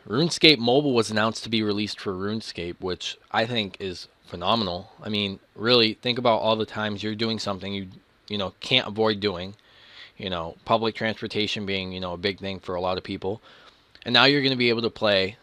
RuneScape Mobile was announced to be released for RuneScape, which I think is phenomenal. I mean, really think about all the times you're doing something you can't avoid doing. Public transportation being a big thing for a lot of people, and now you're going to be able to play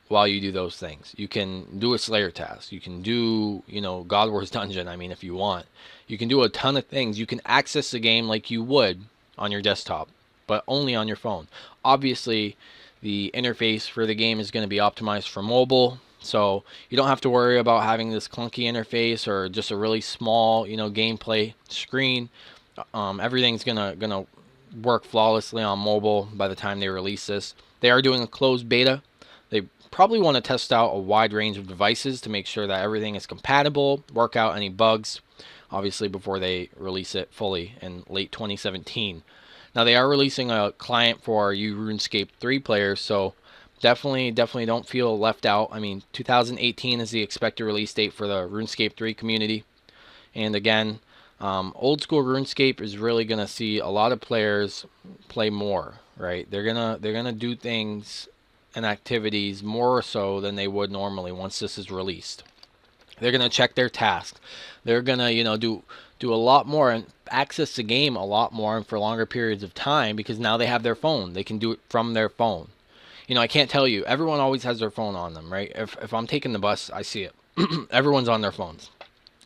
while you do those things. You can do a Slayer task. You can do God Wars Dungeon. I mean, if you want, you can do a ton of things. You can access the game like you would on your desktop, but only on your phone. Obviously, the interface for the game is going to be optimized for mobile, so you don't have to worry about having this clunky interface or just a really small, gameplay screen. Everything's gonna work flawlessly on mobile by the time they release this. They are doing a closed beta. They probably want to test out a wide range of devices to make sure that everything is compatible, work out any bugs, obviously before they release it fully in late 2017. Now they are releasing a client for you RuneScape 3 players, so definitely don't feel left out. I mean, 2018 is the expected release date for the RuneScape 3 community. And again, old school RuneScape is really gonna see a lot of players play more, right? They're gonna do things and activities more so than they would normally once this is released. They're gonna check their tasks. They're gonna do a lot more and access the game a lot more and for longer periods of time because now they have their phone. They can do it from their phone. I can't tell you. Everyone always has their phone on them, right? If I'm taking the bus, I see it. Everyone's on their phones.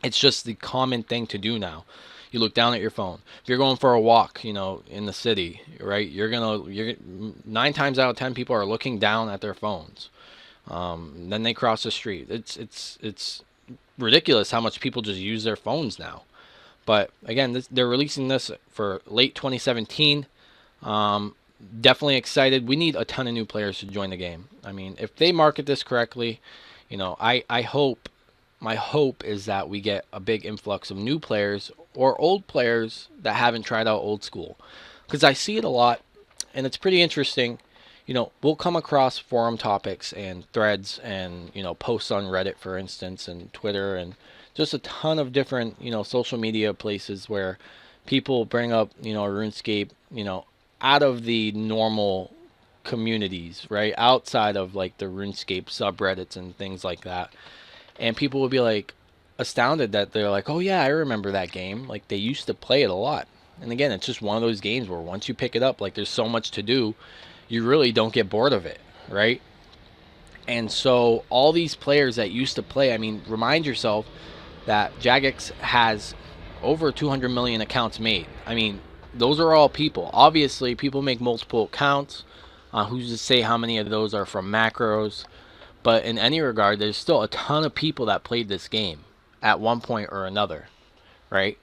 It's just the common thing to do now. You look down at your phone. If you're going for a walk, in the city, right? You're 9 times out of 10 people are looking down at their phones. Then they cross the street. It's ridiculous how much people just use their phones now. But again, they're releasing this for late 2017. Definitely excited. We need a ton of new players to join the game. I mean, if they market this correctly, I hope my hope is that we get a big influx of new players or old players that haven't tried out old school, because I see it a lot and it's pretty interesting. We'll come across forum topics and threads and posts on Reddit, for instance, and Twitter, and just a ton of different social media places where people bring up RuneScape out of the normal communities, right, outside of like the RuneScape subreddits and things like that. And people would be like astounded that they're like, oh yeah, I remember that game. Like they used to play it a lot. And again, it's just one of those games where once you pick it up, like there's so much to do, you really don't get bored of it, right? And so all these players that used to play, I mean, remind yourself that JaGex has over 200 million accounts made. I mean, those are all people. Obviously, people make multiple accounts. Who's to say how many of those are from macros? But in any regard, there's still a ton of people that played this game at one point or another, right?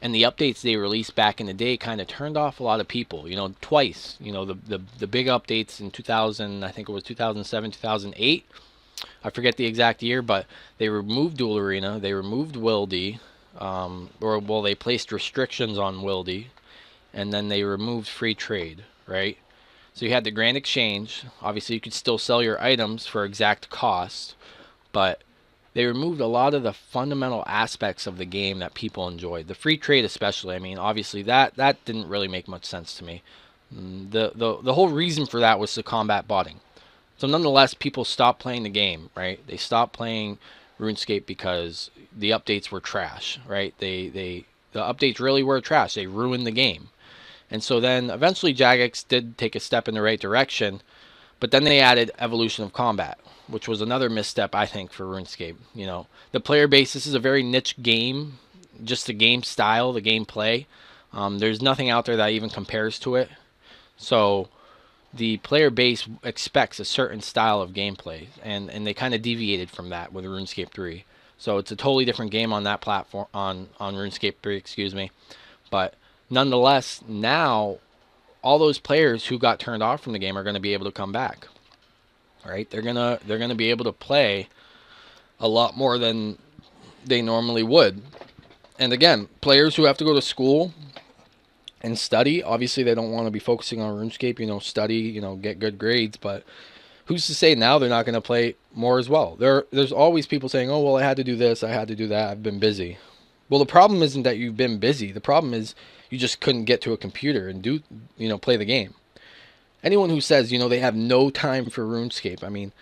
And the updates they released back in the day kind of turned off a lot of people, twice. The big updates in 2000, I think it was 2007, 2008. I forget the exact year, but they removed Dual Arena, they removed Wildy, they placed restrictions on Wildy, and then they removed free trade, right? So you had the Grand Exchange. Obviously, you could still sell your items for exact cost, but they removed a lot of the fundamental aspects of the game that people enjoyed. The free trade especially. I mean, obviously, that didn't really make much sense to me. The whole reason for that was to combat botting. So nonetheless, people stopped playing the game, right? They stopped playing RuneScape because the updates were trash, right? The updates really were trash. They ruined the game. And so then eventually JaGex did take a step in the right direction, but then they added Evolution of Combat, which was another misstep, I think, for RuneScape. The player base, this is a very niche game, just the game style, the gameplay. There's nothing out there that even compares to it. So the player base expects a certain style of gameplay, and they kind of deviated from that with RuneScape 3. So it's a totally different game on that platform, on RuneScape 3, excuse me. But nonetheless, now all those players who got turned off from the game are going to be able to come back, right? They're gonna be able to play a lot more than they normally would. And again, players who have to go to school and study, obviously they don't want to be focusing on RuneScape, study, get good grades, but who's to say now they're not going to play more as well? There's always people saying, oh, well, I had to do this, I had to do that, I've been busy. Well, the problem isn't that you've been busy. The problem is you just couldn't get to a computer and play the game. anyone who says, they have no time for RuneScape, I mean,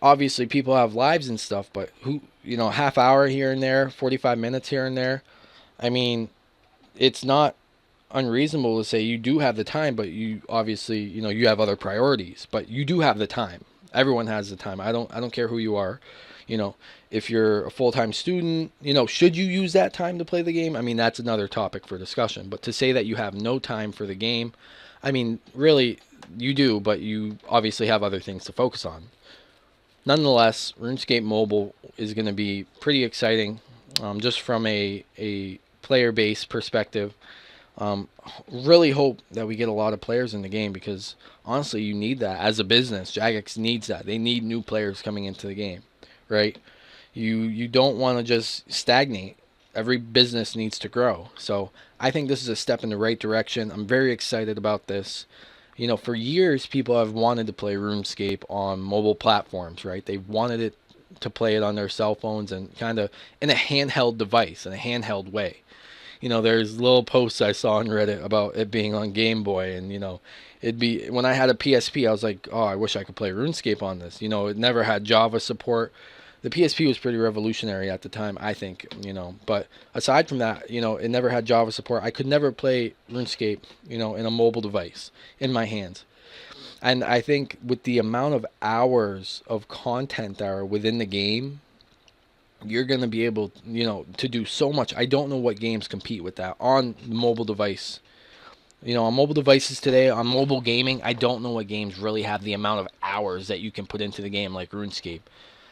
obviously people have lives and stuff, but who, half hour here and there, 45 minutes here and there. I mean, it's not unreasonable to say you do have the time, but you obviously, you have other priorities, but you do have the time. Everyone has the time. I don't care who you are. You know, if you're a full-time student, should you use that time to play the game? I mean, that's another topic for discussion. But to say that you have no time for the game, I mean, really, you do, but you obviously have other things to focus on. Nonetheless, RuneScape Mobile is going to be pretty exciting, just from a player base perspective. Really hope that we get a lot of players in the game, because honestly, you need that as a business. JaGex needs that. They need new players coming into the game, right? You don't want to just stagnate. Every business needs to grow. So I think this is a step in the right direction. I'm very excited about this. For years, people have wanted to play RuneScape on mobile platforms, right? They've wanted it to play it on their cell phones and kind of in a handheld device, in a handheld way. There's little posts I saw on Reddit about it being on Game Boy, and it'd be, when I had a PSP, I was like, oh, I wish I could play RuneScape on this. It never had Java support. The PSP was pretty revolutionary at the time, I think, but aside from that, it never had Java support. I could never play RuneScape, in a mobile device in my hands. And I think with the amount of hours of content that are within the game, you're going to be able, to do so much. I don't know what games compete with that on the mobile device. On mobile devices today, on mobile gaming, I don't know what games really have the amount of hours that you can put into the game like RuneScape,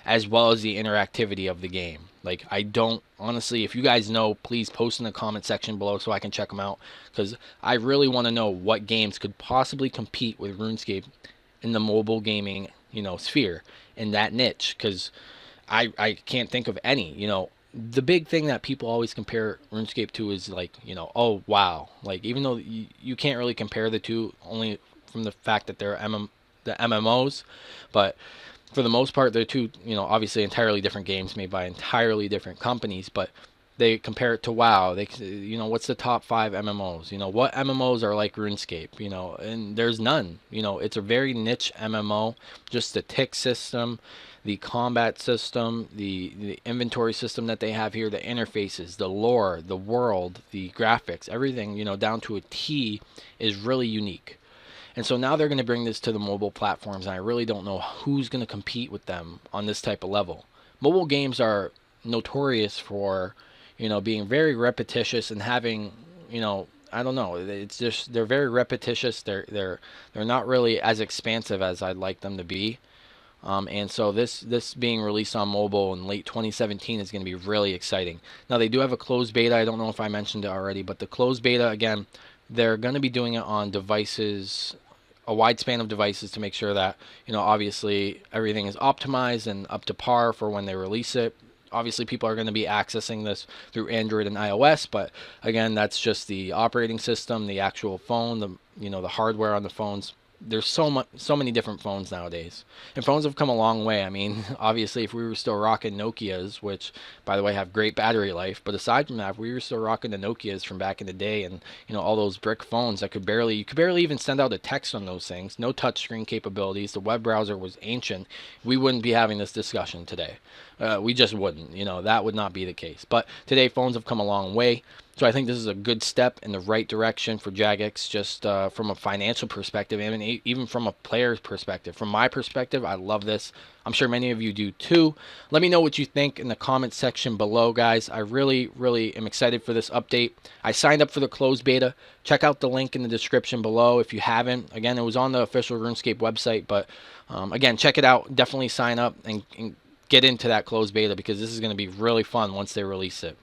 as well as the interactivity of the game. Like, I don't, honestly, if you guys know, please post in the comment section below so I can check them out, because I really want to know what games could possibly compete with RuneScape in the mobile gaming, sphere, in that niche, because I can't think of any. The big thing that people always compare RuneScape to is like, oh, WoW. Like, even though you can't really compare the two, only from the fact that they're the MMOs, but for the most part, they're two, obviously entirely different games made by entirely different companies, but they compare it to WoW. They, what's the top 5 MMOs? What MMOs are like RuneScape? And there's none. It's a very niche MMO. Just the tick system, the combat system, the inventory system that they have here, the interfaces, the lore, the world, the graphics, everything, down to a T is really unique. And so now they're going to bring this to the mobile platforms, and I really don't know who's going to compete with them on this type of level. Mobile games are notorious for, being very repetitious and having, I don't know, it's just, they're very repetitious. They're not really as expansive as I'd like them to be. And so this being released on mobile in late 2017 is going to be really exciting. Now, they do have a closed beta. I don't know if I mentioned it already, but the closed beta, again, they're going to be doing it on devices, a wide span of devices, to make sure that, obviously everything is optimized and up to par for when they release it. Obviously, people are going to be accessing this through Android and iOS, but again, that's just the operating system, the actual phone, the hardware on the phones. There's so many different phones nowadays, and phones have come a long way. I mean, obviously, if we were still rocking Nokias, which, by the way, have great battery life, but aside from that, if we were still rocking the Nokias from back in the day, and all those brick phones that you could barely even send out a text on those things, no touchscreen capabilities, the web browser was ancient, we wouldn't be having this discussion today. We just wouldn't. That would not be the case. But today, phones have come a long way. So I think this is a good step in the right direction for JaGex, just from a financial perspective, and even from a player's perspective. From my perspective, I love this. I'm sure many of you do too. Let me know what you think in the comment section below, guys. I really, really am excited for this update. I signed up for the closed beta. Check out the link in the description below if you haven't. Again, it was on the official RuneScape website, but again, check it out. Definitely sign up and get into that closed beta, because this is going to be really fun once they release it.